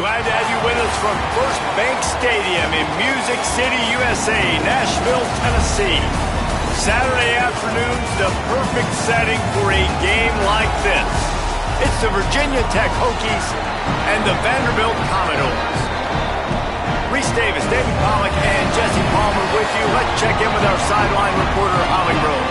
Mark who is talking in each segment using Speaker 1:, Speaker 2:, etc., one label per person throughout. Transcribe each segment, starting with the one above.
Speaker 1: glad to have you with us from First Bank Stadium in Music City, USA, Nashville, Tennessee. Saturday afternoon's the perfect setting for a game like this. It's the Virginia Tech Hokies and the Vanderbilt Commodores. Reese Davis, David Pollack, and Jesse Palmer with you. Let's check in with our sideline reporter, Holly Rowe.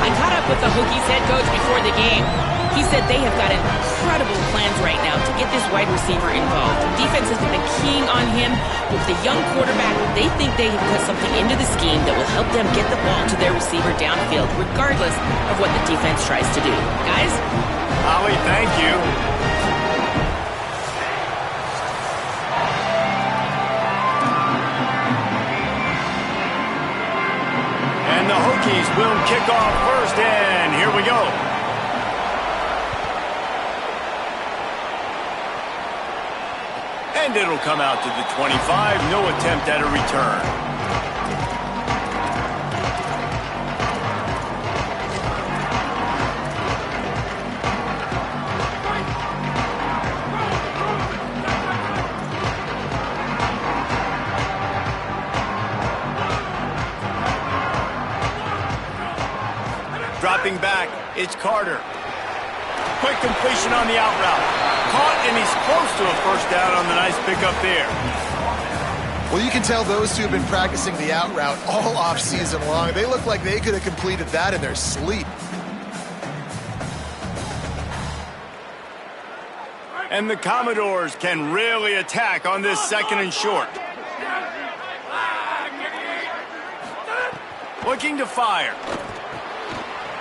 Speaker 2: I caught up with the Hokies head coach before the game. He said they have got incredible plans right now to get this wide receiver involved. Defense has been keying on him. With the young quarterback, they think they have put something into the scheme that will help them get the ball to their receiver downfield, regardless of what the defense tries to do. Guys?
Speaker 1: Holly, thank you. And the Hokies will kick off first, and here we go. And it'll come out to the 25. No attempt at a return. Dropping back, it's Carter. Quick completion on the out route. Caught, and he's close to a first down on the nice pickup there.
Speaker 3: Well, you can tell those two have been practicing the out route all off-season long. They look like they could have completed that in their sleep.
Speaker 1: And the Commodores can really attack on this second and short. Looking to fire.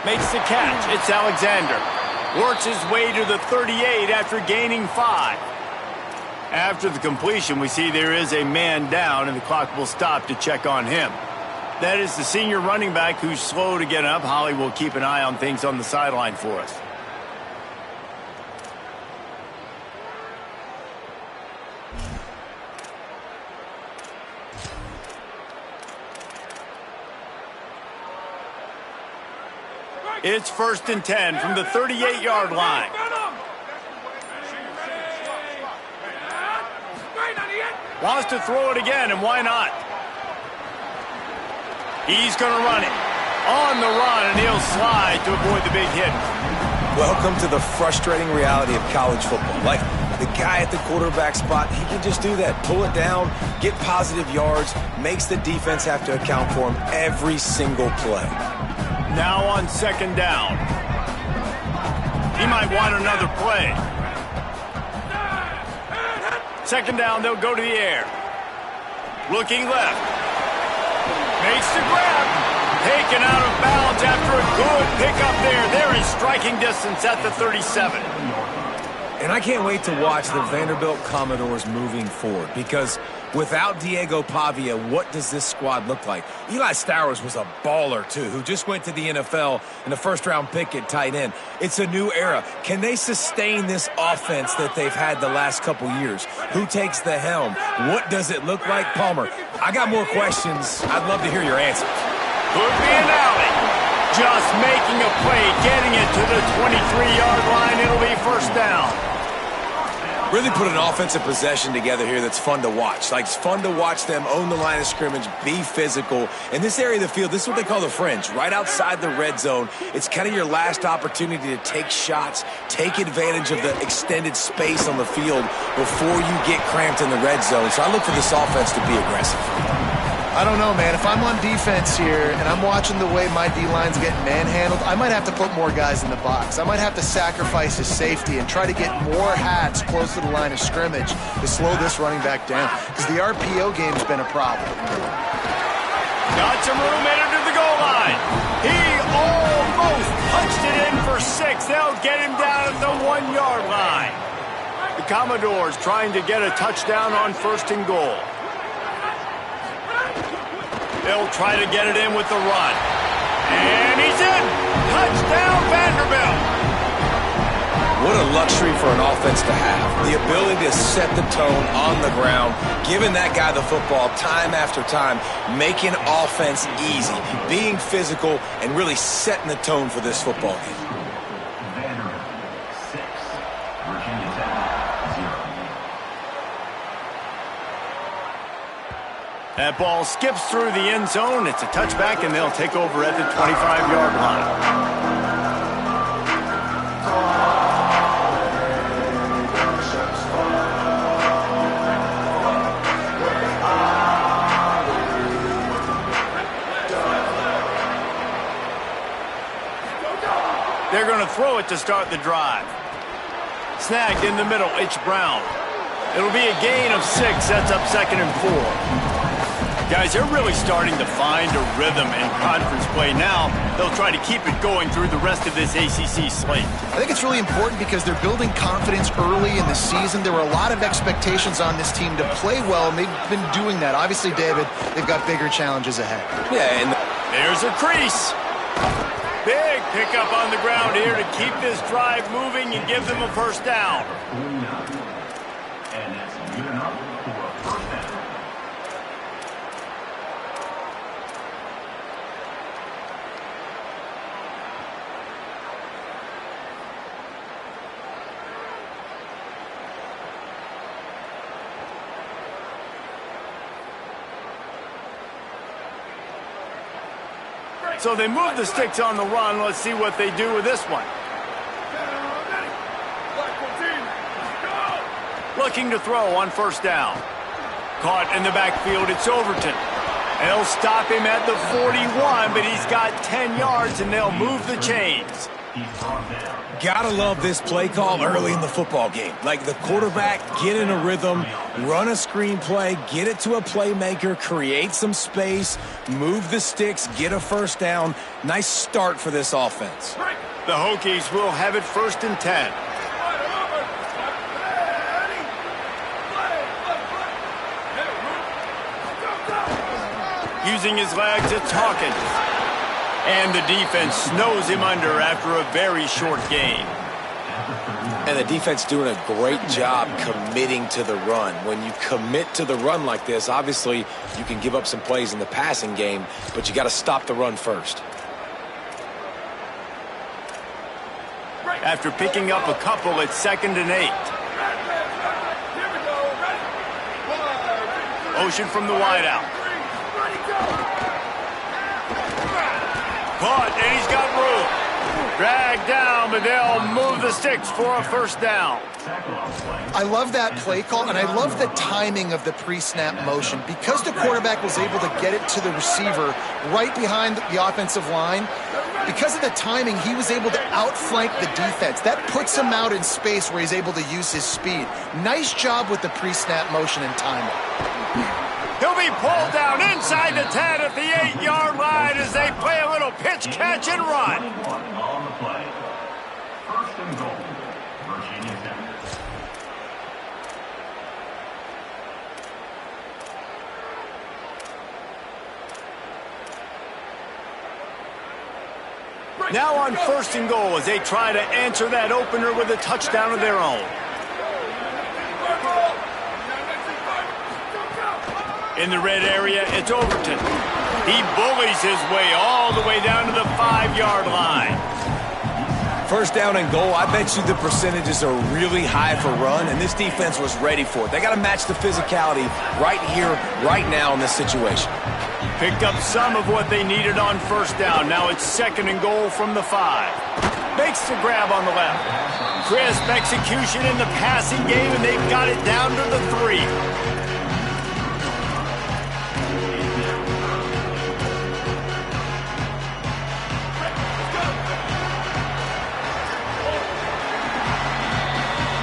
Speaker 1: Makes the catch. It's Alexander. Works his way to the 38 after gaining 5. After the completion, we see there is a man down, and the clock will stop to check on him. That is the senior running back who's slow to get up. Holly will keep an eye on things on the sideline for us. It's 1st and 10 from the 38-yard line. Wants to throw it again, and why not? He's going to run it. On the run, and he'll slide to avoid the big hit.
Speaker 4: Welcome to the frustrating reality of college football. Like, the guy at the quarterback spot, he can just do that. Pull it down, get positive yards, makes the defense have to account for him every single play.
Speaker 1: Now on 2nd down. He might want another play. 2nd down, they'll go to the air. Looking left. Makes the grab. Taken out of bounds after a good pickup there. They're in striking distance at the 37.
Speaker 4: And I can't wait to watch the Vanderbilt Commodores moving forward, because without Diego Pavia, what does this squad look like? Eli Stowers was a baller, too, who just went to the NFL in the first-round pick at tight end. It's a new era. Can they sustain this offense that they've had the last couple years? Who takes the helm? What does it look like? Palmer, I got more questions. I'd love to hear your answer.
Speaker 1: Could be an alley. Just making a play, getting it to the 23-yard line. It'll be 1st down.
Speaker 4: Really put an offensive possession together here that's fun to watch. Like, it's fun to watch them own the line of scrimmage, be physical. In this area of the field, this is what they call the fringe, right outside the red zone. It's kind of your last opportunity to take shots, take advantage of the extended space on the field before you get cramped in the red zone. So I look for this offense to be aggressive.
Speaker 3: I don't know, man. If I'm on defense here and I'm watching the way my D-line's getting manhandled, I might have to put more guys in the box. I might have to sacrifice his safety and try to get more hats close to the line of scrimmage to slow this running back down, because the RPO game's been a problem.
Speaker 1: Got some room headed to the goal line. He almost punched it in for 6. They'll get him down at the 1-yard line. The Commodores trying to get a touchdown on 1st and goal. They'll try to get it in with the run. And he's in! Touchdown, Vanderbilt!
Speaker 4: What a luxury for an offense to have. The ability to set the tone on the ground, giving that guy the football time after time, making offense easy, being physical, and really setting the tone for this football game.
Speaker 1: That ball skips through the end zone. It's a touchback, and they'll take over at the 25-yard line. They're going to throw it to start the drive. Snagged in the middle, it's Brown. It'll be a gain of 6. That's up 2nd and 4. Guys, they're really starting to find a rhythm in conference play now. They'll try to keep it going through the rest of this ACC slate.
Speaker 3: I think it's really important because they're building confidence early in the season. There were a lot of expectations on this team to play well, and they've been doing that. Obviously, David, they've got bigger challenges ahead.
Speaker 4: Yeah, and
Speaker 1: there's a crease. Big pickup on the ground here to keep this drive moving and give them a first down.
Speaker 5: And that's good enough for a first down.
Speaker 1: So they move the sticks on the run. Let's see what they do with this one. Looking to throw on first down. Caught in the backfield, it's Overton. And they'll stop him at the 41, but he's got 10 yards, and they'll move the chains.
Speaker 4: gotta love this play call early in the football game. Like the quarterback, get in a rhythm, run a screen play, get it to a playmaker, create some space, move the sticks, get a first down. Nice start for this offense.
Speaker 1: The Hokies will have it 1st and 10. Using his legs, it's Hawkins. And the defense snows him under after a very short gain.
Speaker 4: And the defense doing a great job committing to the run. When you commit to the run like this, obviously you can give up some plays in the passing game, but you got to stop the run first.
Speaker 1: After picking up a couple, it's 2nd and 8. Motion from the wideout. Caught, and he's got room. Dragged down, but they'll move the sticks for a first down.
Speaker 3: I love that play call, and I love the timing of the pre-snap motion. Because the quarterback was able to get it to the receiver right behind the offensive line, because of the timing, he was able to outflank the defense. That puts him out in space where he's able to use his speed. Nice job with the pre-snap motion and timing.
Speaker 1: He'll be pulled down inside the 10 at the 8-yard line as they play a little pitch, catch, and run.
Speaker 5: On the play. 1st and goal. Virginia Tech.
Speaker 1: Now on 1st and goal as they try to answer that opener with a touchdown of their own. In the red area, it's Overton. He bullies his way all the way down to the 5-yard line.
Speaker 4: 1st down and goal, I bet you the percentages are really high for run, and this defense was ready for it. They got to match the physicality right here, right now in this situation.
Speaker 1: Picked up some of what they needed on 1st down. Now it's 2nd and goal from the 5. Makes the grab on the left. Crisp execution in the passing game, and they've got it down to the 3.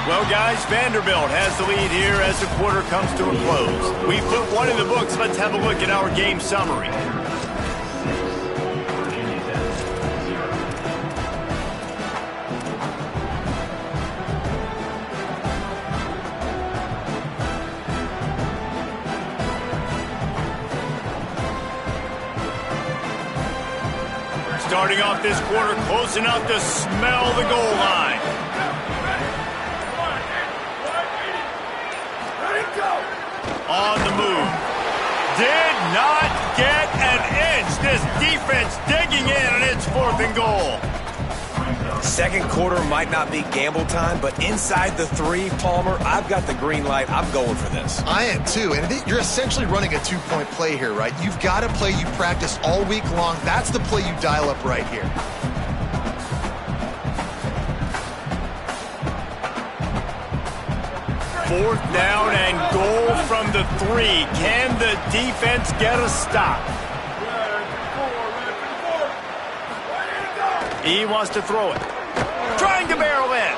Speaker 1: Well, guys, Vanderbilt has the lead here as the quarter comes to a close. We put one in the books. Let's have a look at our game summary. Starting off this quarter close enough to smell the goal line. On the move. Did not get an inch. This defense digging in, and it's 4th and goal.
Speaker 4: Second quarter might not be gamble time, but inside the 3, Palmer, I've got the green light. I'm going for this.
Speaker 3: I am too, and you're essentially running a 2-point play here, right? You've got a play you practice all week long. That's the play you dial up right here.
Speaker 1: Fourth down and goal from the 3. Can the defense get a stop? He wants to throw it. Trying to barrel in.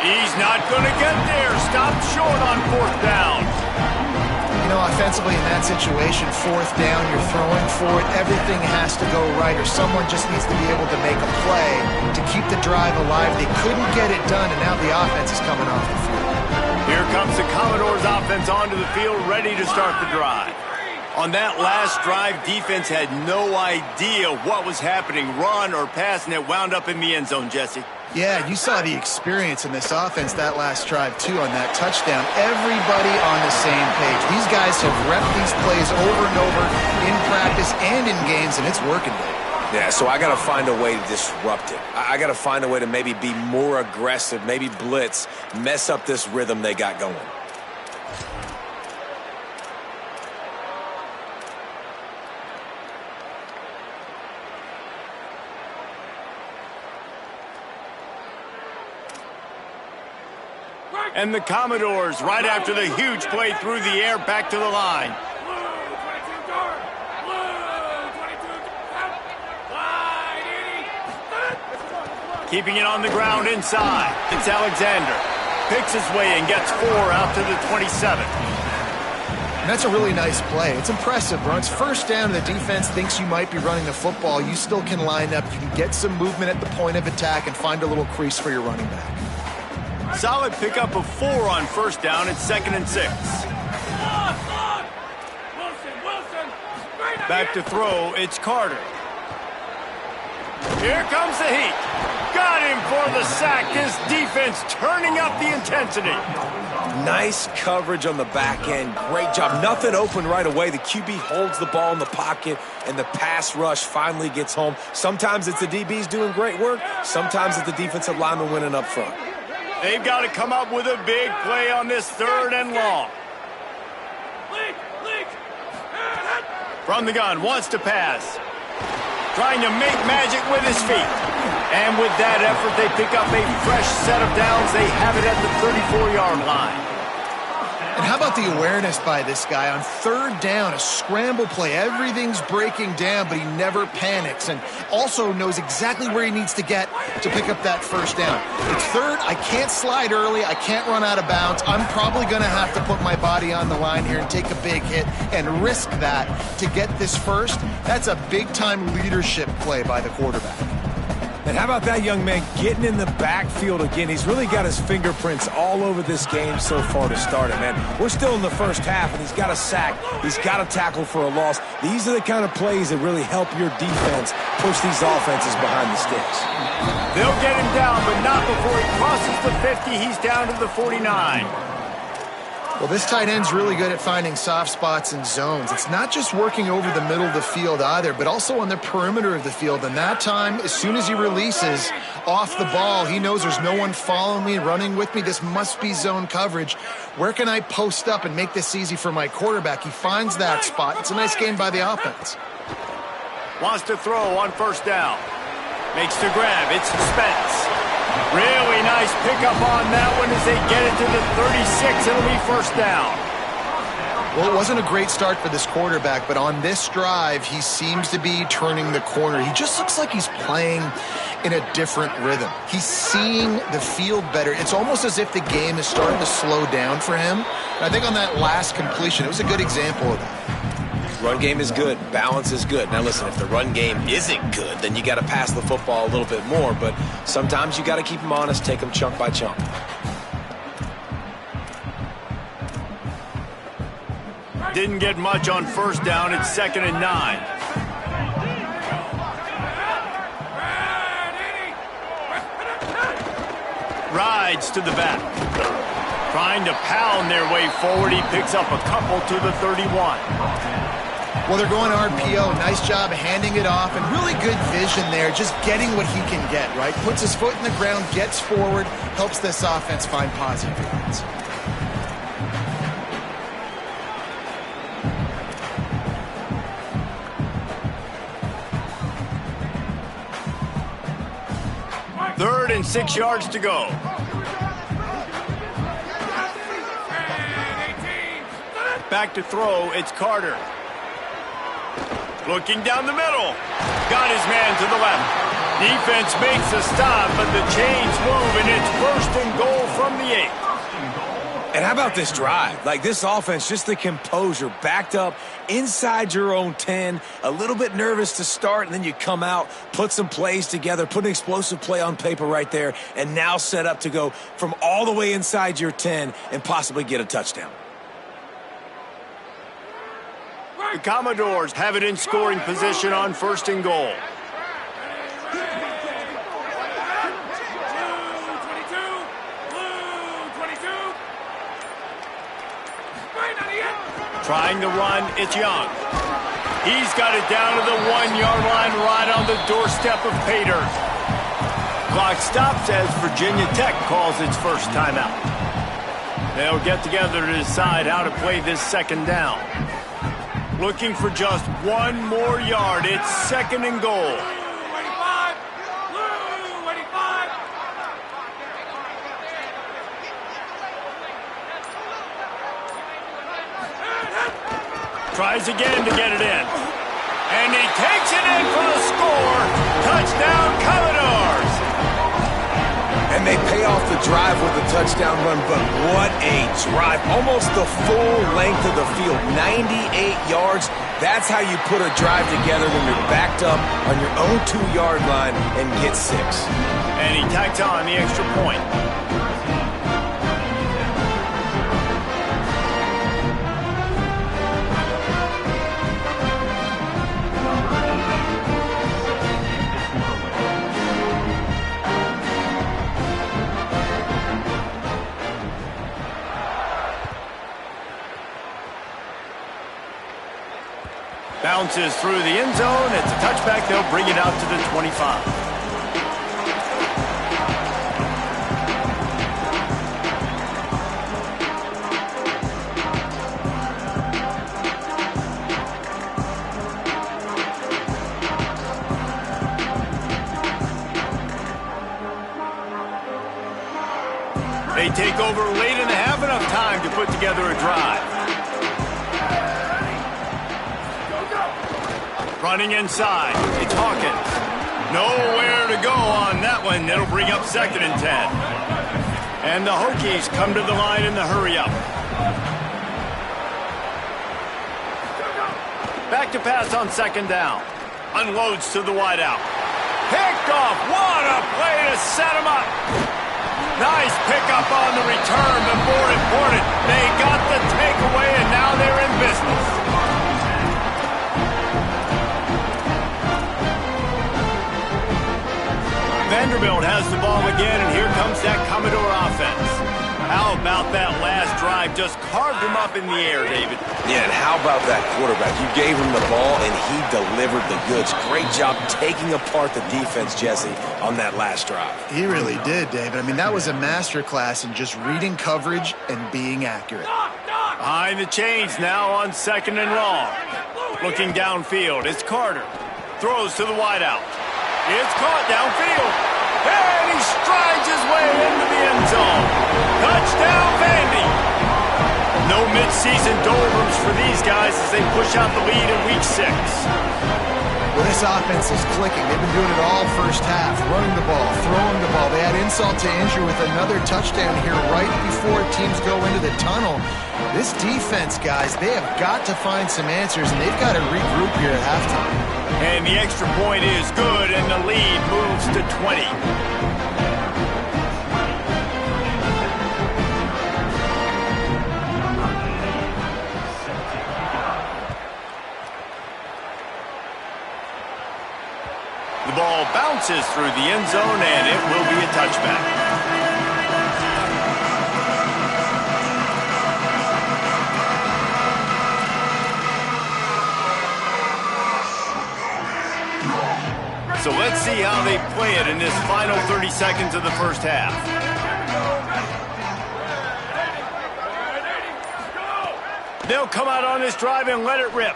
Speaker 1: He's not going to get there. Stopped short on fourth down.
Speaker 3: You know, offensively in that situation, fourth down, you're throwing for it. Everything has to go right, or someone just needs to be able to make a play to keep the drive alive. They couldn't get it done, and now the offense is coming off the field.
Speaker 1: Here comes the Commodores offense onto the field, ready to start the drive. On that last drive, defense had no idea what was happening, run or pass, and it wound up in the end zone, Jesse.
Speaker 3: Yeah, you saw the experience in this offense that last drive, too, on that touchdown. Everybody on the same page. These guys have repped these plays over and over in practice and in games, and it's working, Dave.
Speaker 4: Yeah, so I got to find a way to disrupt it. I got to find a way to maybe be more aggressive, maybe blitz, mess up this rhythm they got going.
Speaker 1: And the Commodores, right after the huge play through the air, back to the line. Keeping it on the ground inside. It's Alexander. Picks his way and gets 4 out to the 27.
Speaker 3: And that's a really nice play. It's impressive, bro. It's first down, and the defense thinks you might be running the football. You still can line up. You can get some movement at the point of attack and find a little crease for your running back.
Speaker 1: Solid pickup of 4 on first down. It's 2nd and 6. Back to throw. It's Carter. Here comes the heat. Got him for the sack. This defense turning up the intensity.
Speaker 4: Nice coverage on the back end. Great job. Nothing open right away. The QB holds the ball in the pocket, and the pass rush finally gets home. Sometimes it's the DBs doing great work. Sometimes it's the defensive lineman winning up front.
Speaker 1: They've got to come up with a big play on this 3rd and long. From the gun, wants to pass. Trying to make magic with his feet. And with that effort, they pick up a fresh set of downs. They have it at the 34-yard line.
Speaker 3: And how about the awareness by this guy on 3rd down, a scramble play. Everything's breaking down, but he never panics and also knows exactly where he needs to get to pick up that 1st down. It's 3rd. I can't slide early. I can't run out of bounds. I'm probably going to have to put my body on the line here and take a big hit and risk that to get this 1st. That's a big-time leadership play by the quarterback.
Speaker 4: And how about that young man getting in the backfield again? He's really got his fingerprints all over this game so far to start it, man. We're still in the first half, and he's got a sack. He's got a tackle for a loss. These are the kind of plays that really help your defense push these offenses behind the sticks.
Speaker 1: They'll get him down, but not before he crosses the 50. He's down to the 49.
Speaker 3: Well, this tight end's really good at finding soft spots and zones. It's not just working over the middle of the field either, but also on the perimeter of the field. And that time, as soon as he releases off the ball, he knows there's no one following me, running with me. This must be zone coverage. Where can I post up and make this easy for my quarterback? He finds that spot. It's a nice game by the offense.
Speaker 1: Wants to throw on 1st down. Makes the grab. It's Spence. Really nice pickup on that one as they get it to the 36. It'll be 1st down.
Speaker 3: Well, it wasn't a great start for this quarterback, but on this drive, he seems to be turning the corner. He just looks like he's playing in a different rhythm. He's seeing the field better. It's almost as if the game is starting to slow down for him. And I think on that last completion, it was a good example of that.
Speaker 4: Run game is good. Balance is good. Now, listen, if the run game isn't good, then you got to pass the football a little bit more. But sometimes you got to keep them honest, take them chunk by chunk.
Speaker 1: Didn't get much on 1st down. It's 2nd and 9. Rides to the back. Trying to pound their way forward. He picks up a couple to the 31.
Speaker 3: Well, they're going RPO. Nice job handing it off, and really good vision there, just getting what he can get, right? Puts his foot in the ground, gets forward, helps this offense find positive yards.
Speaker 1: Third and 6 yards to go. Back to throw, it's Carter. Looking down the middle. Got his man to the left. Defense makes a stop, but the chains move, and it's first and goal from the 8.
Speaker 4: And how about this drive? Like, this offense, just the composure, backed up inside your own 10, a little bit nervous to start, and then you come out, put some plays together, put an explosive play on paper right there, and now set up to go from all the way inside your 10 and possibly get a touchdown.
Speaker 1: The Commodores have it in scoring position on first and goal. Trying to run, it's Young. He's got it down to the 1-yard line right on the doorstep of Pater. Clock stops as Virginia Tech calls its first timeout. They'll get together to decide how to play this second down. Looking for just one more yard. It's second and goal. Tries again to get it in. And he takes it in for the score. Touchdown, Commodores.
Speaker 4: And they pay off the drive with a touchdown run, but what a drive. Almost the full length of the field, 98 yards. That's how you put a drive together when you're backed up on your own 2-yard line and get 6.
Speaker 1: And he tacks on the extra point. Bounces through the end zone. It's a touchback. They'll bring it out to the 25. They take over late and have enough time to put together a drive. Running inside, it's Hawkins. Nowhere to go on that one. It'll bring up second and 10. And the Hokies come to the line in the hurry-up. Back to pass on second down. Unloads to the wideout. Picked off. What a play to set him up. Nice pickup on the return, but more important, they got the takeaway, and now they're in business. Vanderbilt has the ball again, and here comes that Commodore offense. How about that last drive? Just carved him up in the air, David.
Speaker 4: Yeah, and how about that quarterback? You gave him the ball, and he delivered the goods. Great job taking apart the defense, Jesse, on that last drive.
Speaker 3: He really did, David. I mean, that was a masterclass in just reading coverage and being accurate.
Speaker 1: Behind the chains now on second and long. Looking downfield, it's Carter. Throws to the wideout. It's caught downfield. And he strides his way into the end zone. Touchdown, Vandy. No midseason doldrums for these guys as they push out the lead in week 6.
Speaker 3: Well, this offense is clicking. They've been doing it all first half, running the ball, throwing the ball. They had insult to injury with another touchdown here right before teams go into the tunnel. This defense, guys, they have got to find some answers, and they've got to regroup here at halftime.
Speaker 1: And the extra point is good, and the lead moves to 20. The ball bounces through the end zone, and it will be a touchback. Let's see how they play it in this final 30 seconds of the first half. They'll come out on this drive and let it rip.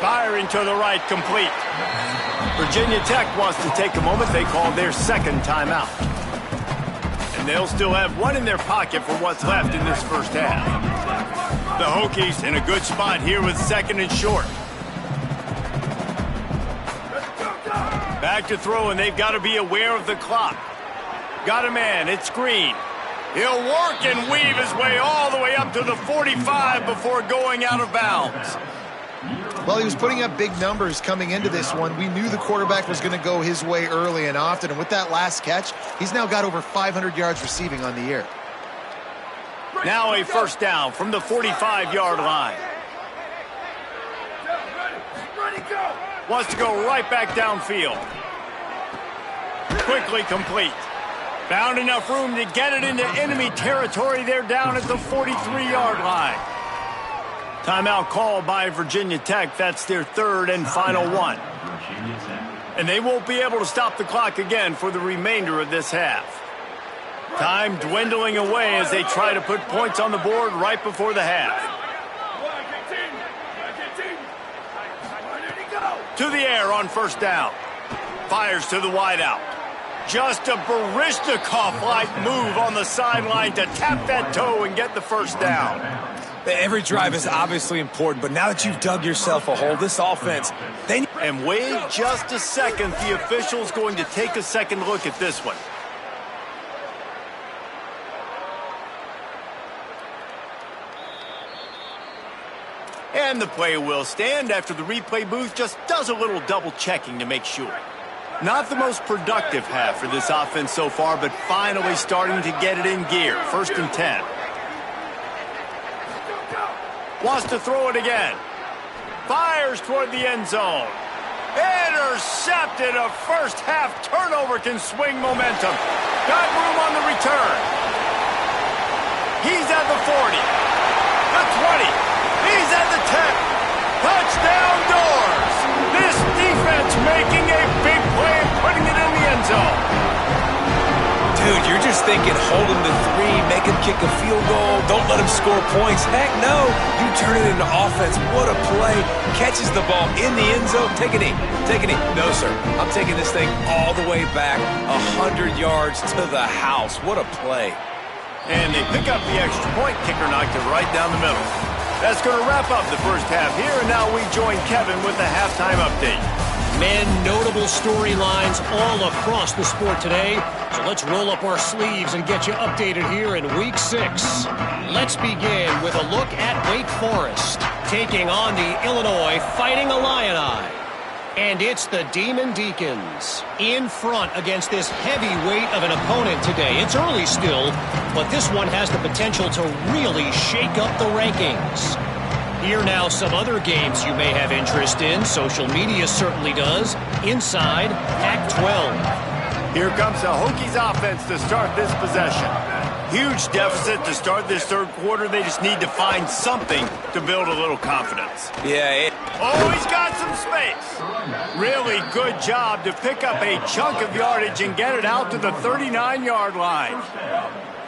Speaker 1: Firing to the right, complete. Virginia Tech wants to take a moment. They call their second timeout. And they'll still have one in their pocket for what's left in this first half. The Hokies in a good spot here with second and short. Back to throw, and they've got to be aware of the clock. Got a man, it's Green. He'll work and weave his way all the way up to the 45 before going out of bounds.
Speaker 3: Well, he was putting up big numbers coming into this one. We knew the quarterback was going to go his way early and often, and with that last catch, he's now got over 500 yards receiving on the year.
Speaker 1: Now a first down from the 45-yard line. Wants to go right back downfield. Quickly complete. Found enough room to get it into enemy territory. They're down at the 43-yard line. Timeout called by Virginia Tech. That's their third and final one. And they won't be able to stop the clock again for the remainder of this half. Time dwindling away as they try to put points on the board right before the half. To the air on first down. Fires to the wideout. Just a Baryshnikov-like move on the sideline to tap that toe and get the first down.
Speaker 4: Every drive is obviously important, but now that you've dug yourself a hole, this offense, they...
Speaker 1: And wait just a second. The official's going to take a second look at this one. And the play will stand after the replay booth just does a little double checking to make sure. Not the most productive half for this offense so far, but finally starting to get it in gear. First and 10. Wants to throw it again. Fires toward the end zone. Intercepted. A first half turnover can swing momentum. Got room on the return. He's at the 40. The 20. He's at the 10. Touchdown doors. This defense making a big play and putting it in the end zone.
Speaker 4: Dude, you're just thinking hold him to 3, make him kick a field goal, don't let him score points. Heck no, you turn it into offense. What a play. Catches the ball in the end zone. Take a knee. Take a knee. No, sir. I'm taking this thing all the way back 100 yards to the house. What a play.
Speaker 1: And they pick up the extra point. Kicker knocked it right down the middle. That's going to wrap up the first half here, and now we join Kevin with the halftime update.
Speaker 6: Men, notable storylines all across the sport today. So let's roll up our sleeves and get you updated here in Week 6. Let's begin with a look at Wake Forest, taking on the Illinois Fighting Illini. And it's the Demon Deacons in front against this heavyweight of an opponent today. It's early still, but this one has the potential to really shake up the rankings. Here now some other games you may have interest in. Social media certainly does. Inside Pac-12.
Speaker 1: Here comes the Hokies offense to start this possession. Huge deficit to start this third quarter. They just need to find something to build a little confidence. Oh, he's got some space. Really good job to pick up a chunk of yardage and get it out to the 39-yard line.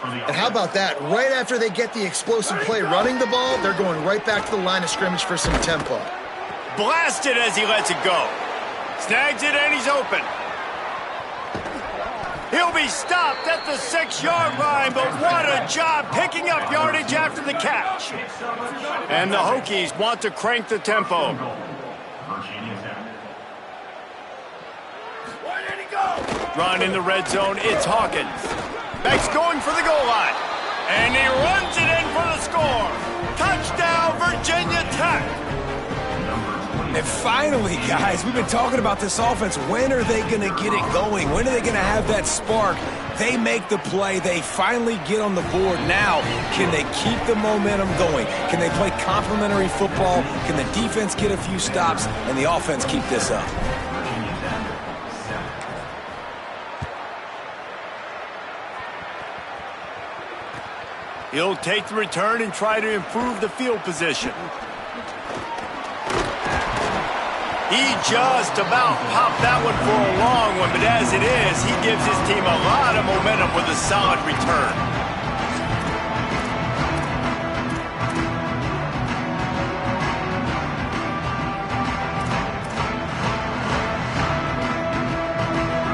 Speaker 3: And how about that? Right after they get the explosive play running the ball, they're going right back to the line of scrimmage for some tempo.
Speaker 1: Blasted as he lets it go. Snags it and he's open. He'll be stopped at the 6-yard line, but what a job picking up yardage after the catch. And the Hokies want to crank the tempo. Run in the red zone, it's Hawkins. Beck's going for the goal line. And he runs it in for the score. Touchdown, Virginia Tech.
Speaker 4: And finally, guys, we've been talking about this offense. When are they going to get it going? When are they going to have that spark? They make the play. They finally get on the board. Now, can they keep the momentum going? Can they play complementary football? Can the defense get a few stops and the offense keep this up?
Speaker 1: He'll take the return and try to improve the field position. He just about popped that one for a long one, but as it is, he gives his team a lot of momentum with a solid return.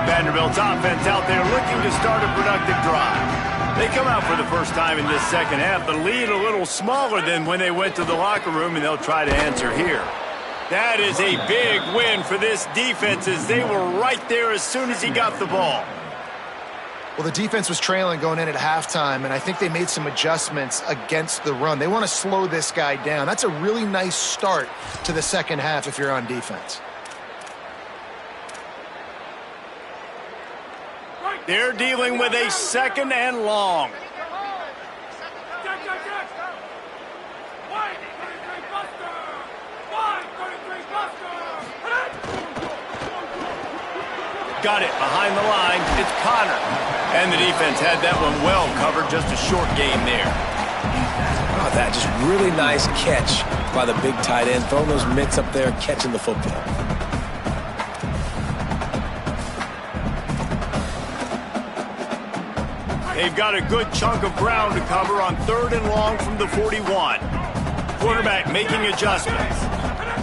Speaker 1: Vanderbilt's offense out there looking to start a productive drive. They come out for the first time in this second half. The lead a little smaller than when they went to the locker room, and they'll try to answer here. That is a big win for this defense as they were right there as soon as he got the ball.
Speaker 3: Well, the defense was trailing going in at halftime, and I think they made some adjustments against the run. They want to slow this guy down. That's a really nice start to the second half if you're on defense.
Speaker 1: They're dealing with a second and long. Got it behind the line. It's Connor. And the defense had that one well covered. Just a short game there.
Speaker 4: Oh, that just really nice catch by the big tight end. Throwing those mitts up there, catching the football.
Speaker 1: They've got a good chunk of ground to cover on 3rd and long from the 41. Quarterback making adjustments.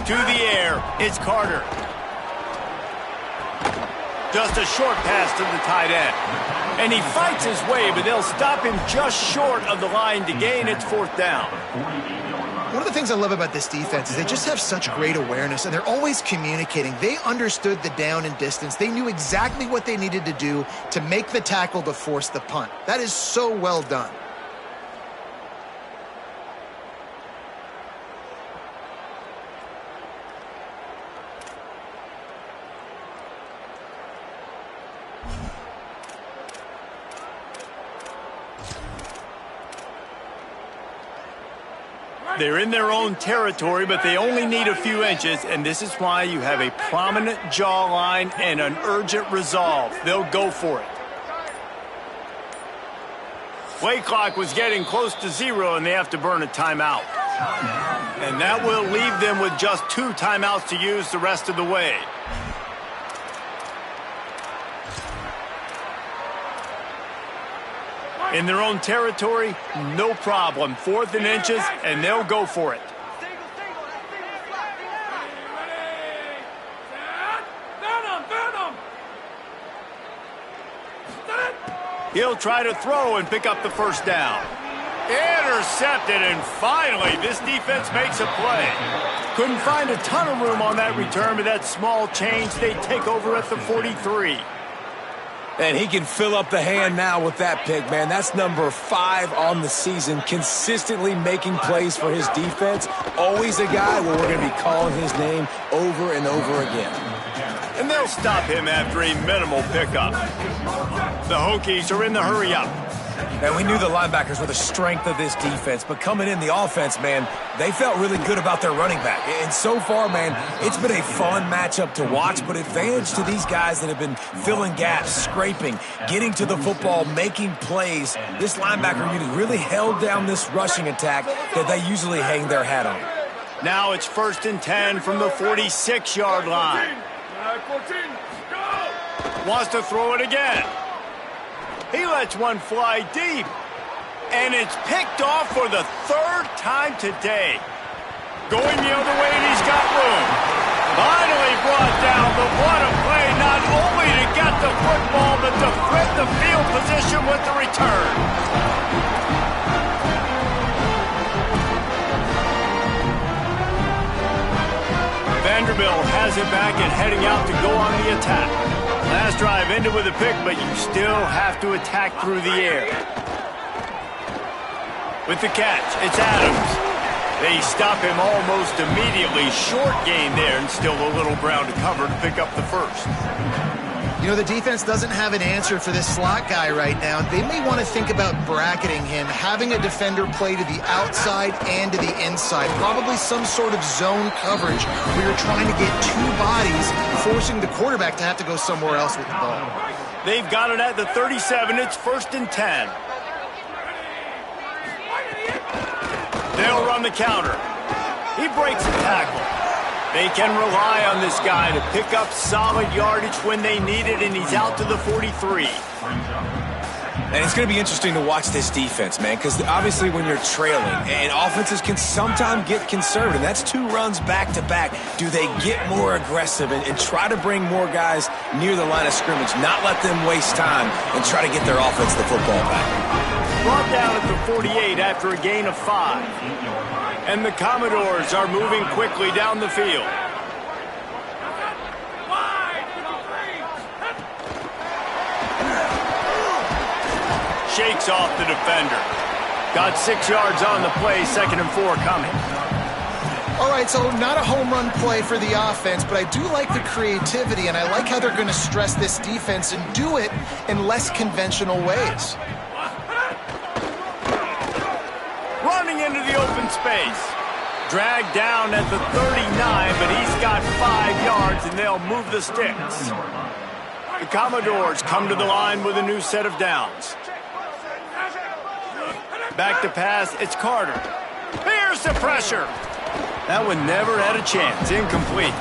Speaker 1: To the air, it's Carter. Just a short pass to the tight end. And he fights his way, but they'll stop him just short of the line to gain. It's 4th down.
Speaker 3: One of the things I love about this defense is they just have such great awareness, and they're always communicating. They understood the down and distance. They knew exactly what they needed to do to make the tackle to force the punt. That is so well done.
Speaker 1: They're in their own territory, but they only need a few inches, and this is why you have a prominent jawline and an urgent resolve. They'll go for it. Play clock was getting close to 0, and they have to burn a timeout. And that will leave them with just 2 timeouts to use the rest of the way. In their own territory, no problem. 4th and inches, and they'll go for it. He'll try to throw and pick up the first down. Intercepted, and finally, this defense makes a play. Couldn't find a ton of room on that return, but that small change, they take over at the 43.
Speaker 4: And he can fill up the hand now with that pick, man. That's number 5 on the season, consistently making plays for his defense. Always a guy where we're going to be calling his name over and over again.
Speaker 1: And they'll stop him after a minimal pickup. The Hokies are in the hurry-up.
Speaker 4: And we knew the linebackers were the strength of this defense, but coming in the offense, man, they felt really good about their running back. And so far, man, it's been a fun matchup to watch, but advantage to these guys that have been filling gaps, scraping, getting to the football, making plays. This linebacker unit really held down this rushing attack that they usually hang their hat on.
Speaker 1: Now it's 1st and 10 from the 46-yard line. Wants to throw it again. He lets one fly deep, and it's picked off for the 3rd time today. Going the other way, and he's got room. Finally brought down, but what a play, not only to get the football, but to thread the field position with the return. Vanderbilt has it back and heading out to go on the attack. Last drive ended with a pick, but you still have to attack through the air. With the catch, it's Adams. They stop him almost immediately. Short gain there, and still a little ground to cover to pick up the first.
Speaker 3: You know, the defense doesn't have an answer for this slot guy right now. They may want to think about bracketing him, having a defender play to the outside and to the inside. Probably some sort of zone coverage where you're trying to get 2 bodies, forcing the quarterback to have to go somewhere else with the ball.
Speaker 1: They've got it at the 37. It's 1st and 10. They'll run the counter. He breaks the tackle. They can rely on this guy to pick up solid yardage when they need it, and he's out to the 43.
Speaker 4: And it's going to be interesting to watch this defense, man, because obviously when you're trailing, and offenses can sometimes get conservative. That's 2 runs back-to-back. Do they get more aggressive and try to bring more guys near the line of scrimmage, not let them waste time, and try to get their offense the football back?
Speaker 1: Brought down at the 48 after a gain of 5. And the Commodores are moving quickly down the field. Shakes off the defender. Got 6 yards on the play, 2nd and 4 coming.
Speaker 3: All right, so not a home run play for the offense, but I do like the creativity, and I like how they're going to stress this defense and do it in less conventional ways.
Speaker 1: Running into the open space. Dragged down at the 39, but he's got 5 yards, and they'll move the sticks. The Commodores come to the line with a new set of downs. Back to pass, it's Carter. Here's the pressure. That one never had a chance. Incomplete.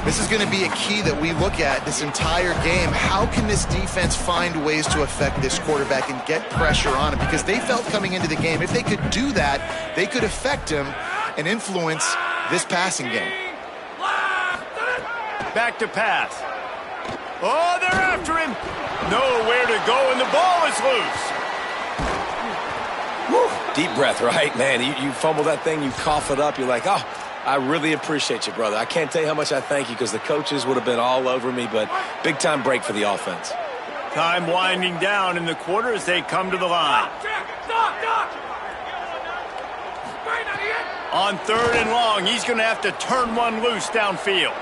Speaker 3: This is going to be a key that we look at this entire game. How can this defense find ways to affect this quarterback and get pressure on him? Because they felt coming into the game, if they could do that, they could affect him and influence this passing game.
Speaker 1: Back to pass. Oh, they're after him. Nowhere to go, and the ball is loose.
Speaker 4: Woo. Deep breath, right? Man, you fumble that thing, you cough it up, you're like, oh, I really appreciate you, brother. I can't tell you how much I thank you because the coaches would have been all over me, but big-time break for the offense.
Speaker 1: Time winding down in the quarter as they come to the line. On 3rd and long, he's going to have to turn one loose downfield.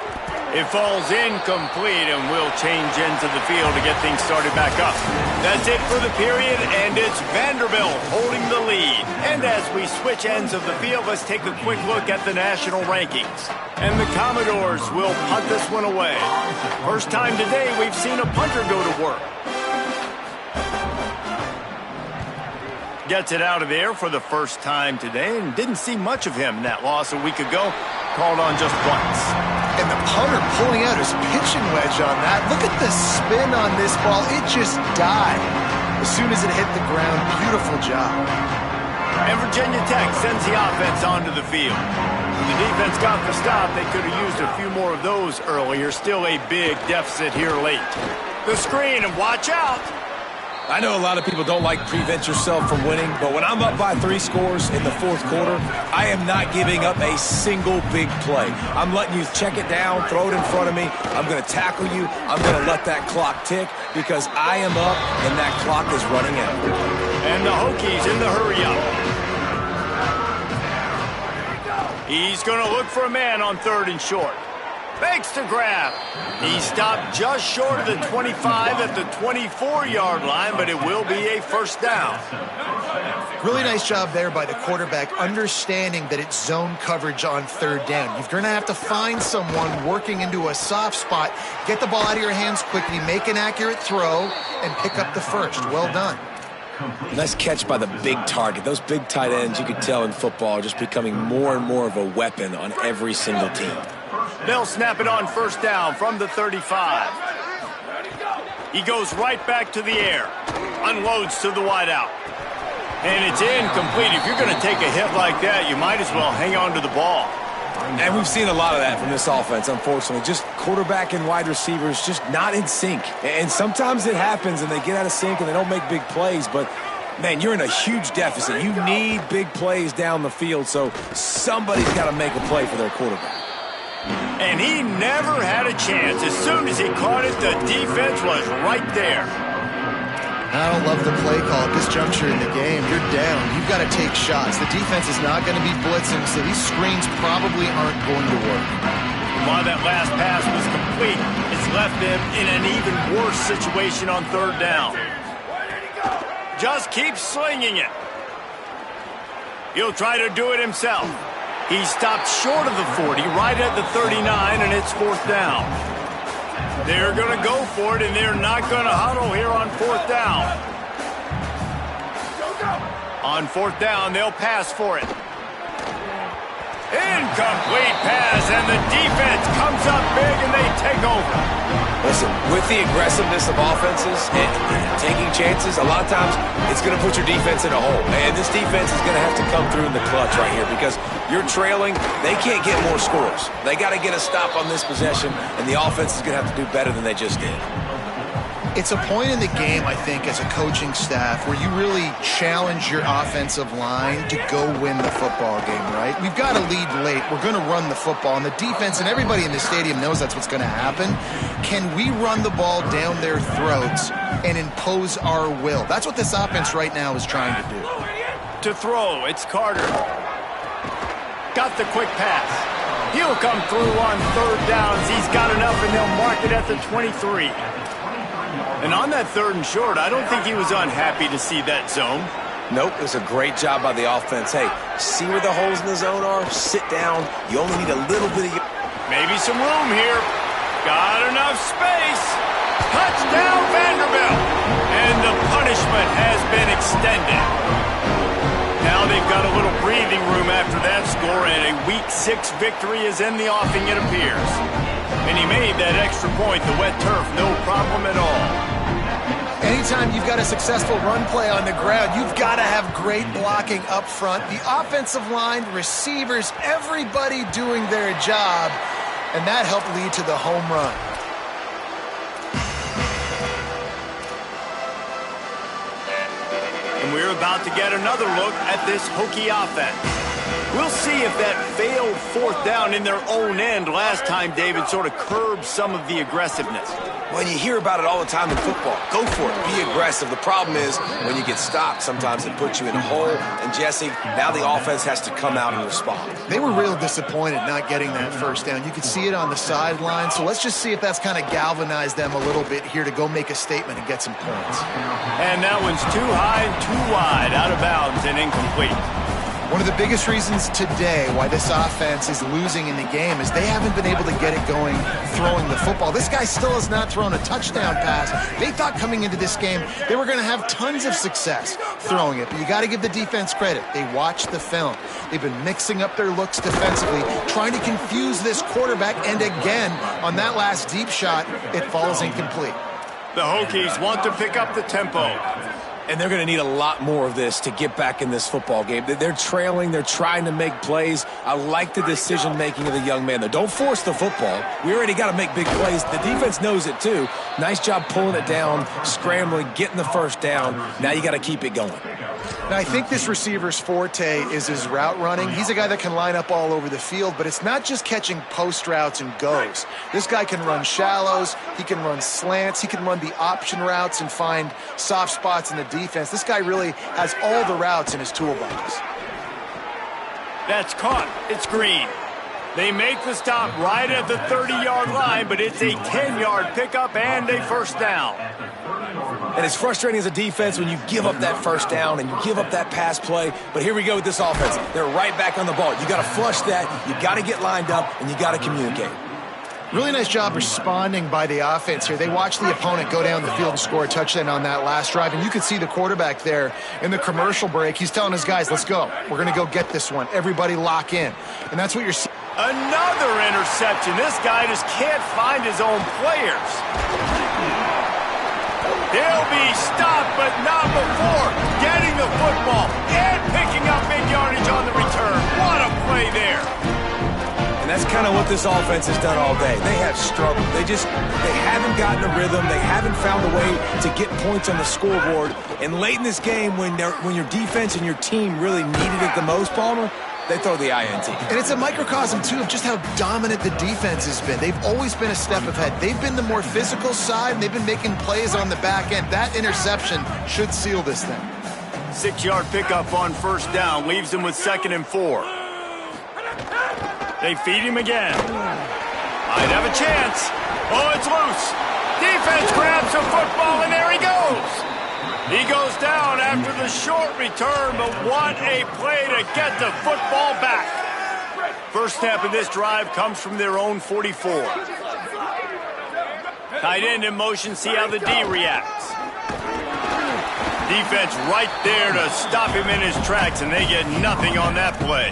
Speaker 1: It falls incomplete, and we'll change ends of the field to get things started back up. That's it for the period, and it's Vanderbilt holding the lead. And as we switch ends of the field, let's take a quick look at the national rankings. And the Commodores will punt this one away. First time today we've seen a punter go to work. Gets it out of there for the first time today, and didn't see much of him in that loss a week ago. Called on just once.
Speaker 3: And the punter pulling out his pitching wedge on that. Look at the spin on this ball. It just died as soon as it hit the ground. Beautiful job.
Speaker 1: And Virginia Tech sends the offense onto the field. The defense got the stop. They could have used a few more of those earlier. Still a big deficit here late. The screen, and watch out.
Speaker 4: I know a lot of people don't like prevent yourself from winning, but when I'm up by 3 scores in the 4th quarter, I am not giving up a single big play. I'm letting you check it down, throw it in front of me. I'm going to tackle you. I'm going to let that clock tick because I am up and that clock is running out.
Speaker 1: And the Hokies in the hurry-up. He's going to look for a man on 3rd and short. Fakes to grab. He stopped just short of the 25 at the 24-yard line, but it will be a first down.
Speaker 3: Really nice job there by the quarterback, understanding that it's zone coverage on 3rd down. You're going to have to find someone working into a soft spot, get the ball out of your hands quickly, make an accurate throw, and pick up the first. Well done.
Speaker 4: Nice catch by the big target. Those big tight ends, you could tell in football, are just becoming more and more of a weapon on every single team.
Speaker 1: They'll snap it on first down from the 35. He goes right back to the air. Unloads to the wideout. And it's incomplete. If you're going to take a hit like that, you might as well hang on to the ball.
Speaker 4: And we've seen a lot of that from this offense, unfortunately. Just quarterback and wide receivers just not in sync. And sometimes it happens and they get out of sync and they don't make big plays. But, man, you're in a huge deficit. You need big plays down the field, so somebody's got to make a play for their quarterback.
Speaker 1: And he never had a chance. As soon as he caught it, the defense was right there.
Speaker 3: I don't love the play call at this juncture in the game. You're down. You've got to take shots. The defense is not going to be blitzing, so these screens probably aren't going to work.
Speaker 1: While that last pass was complete, it's left them in an even worse situation on 3rd down. Just keep slinging it. He'll try to do it himself. He stopped short of the 40, right at the 39, and it's 4th down. They're going to go for it, and they're not going to huddle here on 4th down. On 4th down, they'll pass for it. Incomplete pass, and the defense comes up big, and they take over.
Speaker 4: Listen, with the aggressiveness of offenses and taking chances, a lot of times it's going to put your defense in a hole. And this defense is going to have to come through in the clutch right here because you're trailing. They can't get more scores. They got to get a stop on this possession, and the offense is going to have to do better than they just did.
Speaker 3: It's a point in the game, I think, as a coaching staff where you really challenge your offensive line to go win the football game, right? We've got to lead late. We're going to run the football. And the defense and everybody in the stadium knows that's what's going to happen. Can we run the ball down their throats and impose our will? That's what this offense right now is trying to do.
Speaker 1: To throw, it's Carter. Got the quick pass. He'll come through on third downs. He's got enough, and they'll mark it at the 23. And on that third and short, I don't think he was unhappy to see that zone.
Speaker 4: Nope, it was a great job by the offense. Hey, see where the holes in the zone are? Sit down. You only need a little bit of...
Speaker 1: Maybe some room here. Got enough space. Touchdown, Vanderbilt. And the punishment has been extended. Now they've got a little breathing room after that score, and a Week 6 victory is in the offing, it appears. And he made that extra point, the wet turf, no problem at all.
Speaker 3: Anytime you've got a successful run play on the ground, you've got to have great blocking up front. The offensive line, receivers, everybody doing their job, and that helped lead to the home run.
Speaker 1: And we're about to get another look at this Hokie offense. We'll see if that failed fourth down in their own end last time, David, sort of curbed some of the aggressiveness.
Speaker 4: When you hear about it all the time in football, go for it. Be aggressive. The problem is when you get stopped, sometimes it puts you in a hole. And, Jesse, now the offense has to come out and respond.
Speaker 3: They were real disappointed not getting that first down. You could see it on the sideline. So let's just see if that's kind of galvanized them a little bit here to go make a statement and get some points.
Speaker 1: And that one's too high, too wide, out of bounds and incomplete.
Speaker 3: One of the biggest reasons today why this offense is losing in the game is they haven't been able to get it going throwing the football. This guy still has not thrown a touchdown pass. They thought coming into this game they were going to have tons of success throwing it, but you got to give the defense credit. They watched the film. They've been mixing up their looks defensively, trying to confuse this quarterback, and again, on that last deep shot, it falls incomplete.
Speaker 1: The Hokies want to pick up the tempo.
Speaker 4: And they're going to need a lot more of this to get back in this football game. They're trailing. They're trying to make plays. I like the decision-making of the young man, though. Don't force the football. We already got to make big plays. The defense knows it, too. Nice job pulling it down, scrambling, getting the first down. Now you got to keep it going.
Speaker 3: Now, I think this receiver's forte is his route running. He's a guy that can line up all over the field, but it's not just catching post routes and goes. This guy can run shallows. He can run slants. He can run the option routes and find soft spots in the defense. This guy really has all the routes in his toolbox.
Speaker 1: That's caught. It's Green. They make the stop right at the 30-yard line, but it's a 10-yard pickup and a first down.
Speaker 4: And it's frustrating as a defense when you give up that first down and you give up that pass play. But here we go with this offense. They're right back on the ball. You got to flush that. You got to get lined up, and you got to communicate.
Speaker 3: Really nice job responding by the offense here. They watched the opponent go down the field and score a touchdown on that last drive, and you could see the quarterback there in the commercial break. He's telling his guys, let's go. We're going to go get this one. Everybody lock in. And that's what you're seeing.
Speaker 1: Another interception. This guy just can't find his own players. He'll be stopped, but not before getting the football and picking up big yardage on the return. What a play there.
Speaker 4: And that's kind of what this offense has done all day. They have struggled. They haven't gotten a rhythm. They haven't found a way to get points on the scoreboard. And late in this game, when your defense and your team really needed it the most, Palmer, they throw the INT.
Speaker 3: And it's a microcosm, too, of just how dominant the defense has been. They've always been a step ahead. They've been the more physical side, and they've been making plays on the back end. That interception should seal this thing.
Speaker 1: 6-yard pickup on first down leaves them with 2nd and 4. They feed him again. Might have a chance. Oh, it's loose. Defense grabs the football, and there he goes. He goes down after the short return, but what a play to get the football back. First snap of this drive comes from their own 44. Tight end in motion, see how the D reacts. Defense right there to stop him in his tracks, and they get nothing on that play.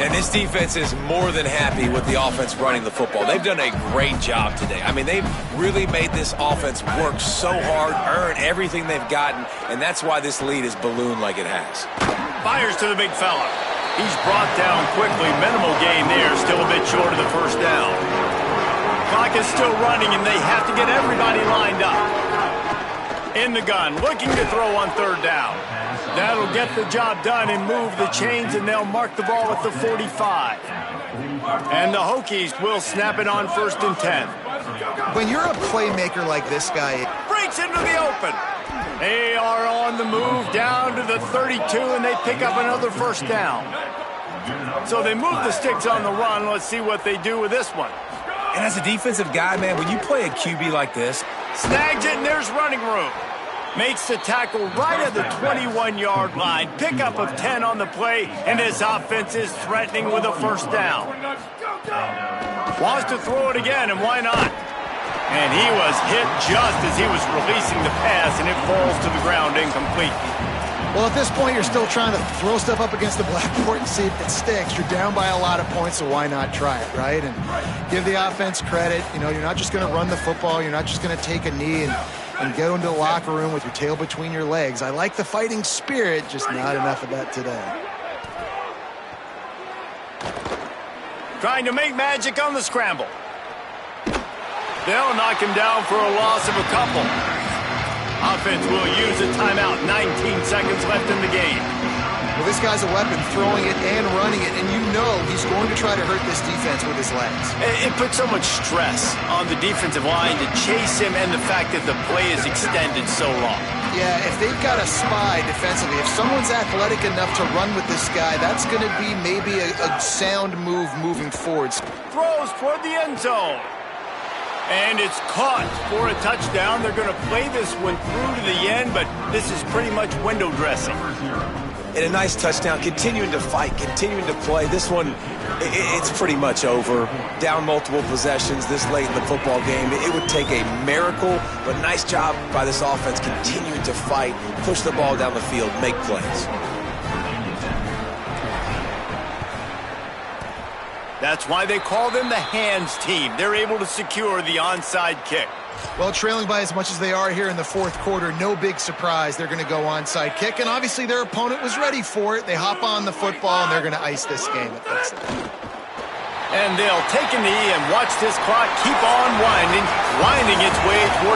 Speaker 4: And this defense is more than happy with the offense running the football. They've done a great job today. I mean, they've really made this offense work so hard, earn everything they've gotten, and that's why this lead is ballooned like it has.
Speaker 1: Fires to the big fella. He's brought down quickly. Minimal gain there, still a bit short of the first down. Clock is still running, and they have to get everybody lined up. In the gun, looking to throw on third down. That'll get the job done and move the chains, and they'll mark the ball at the 45. And the Hokies will snap it on 1st and 10.
Speaker 3: When you're a playmaker like this guy,
Speaker 1: Breaks into the open. They are on the move down to the 32, and they pick up another first down. So they move the sticks on the run. Let's see what they do with this one.
Speaker 4: And as a defensive guy, man, when you play a QB like this,
Speaker 1: Snags it, and there's running room. Makes the tackle right at the 21-yard line. Pickup of 10 on the play, and his offense is threatening with a first down. Wants to throw it again, and why not? And he was hit just as he was releasing the pass, and it falls to the ground incomplete.
Speaker 3: well, at this point, you're still trying to throw stuff up against the blackboard and see if it sticks. You're down by a lot of points, so why not try it, right? And give the offense credit. You know, you're not just going to run the football. You're not just going to take a knee and go into the locker room with your tail between your legs. I like the fighting spirit, just not enough of that today.
Speaker 1: Trying to make magic on the scramble. They'll knock him down for a loss of a couple. Offense will use a timeout. 19 seconds left in the game.
Speaker 3: Well, this guy's a weapon, throwing it and running it, and you know he's going to try to hurt this defense with his legs.
Speaker 1: It puts so much stress on the defensive line to chase him, and the fact that the play is extended so long.
Speaker 3: Yeah, if they've got a spy defensively, if someone's athletic enough to run with this guy, that's going to be maybe a sound move moving forwards.
Speaker 1: Throws toward the end zone. And it's caught for a touchdown. They're going to play this one through to the end, but this is pretty much window dressing.
Speaker 4: And a nice touchdown, continuing to fight, continuing to play. This one, it's pretty much over. Down multiple possessions this late in the football game. It would take a miracle, but nice job by this offense continuing to fight, push the ball down the field, make plays.
Speaker 1: That's why they call them the hands team. They're able to secure the onside kick.
Speaker 3: Well, trailing by as much as they are here in the fourth quarter, no big surprise. They're going to go onside kick, and obviously their opponent was ready for it. They hop on the football, and they're going to ice this game.
Speaker 1: And they'll take a knee and watch this clock keep on winding its way toward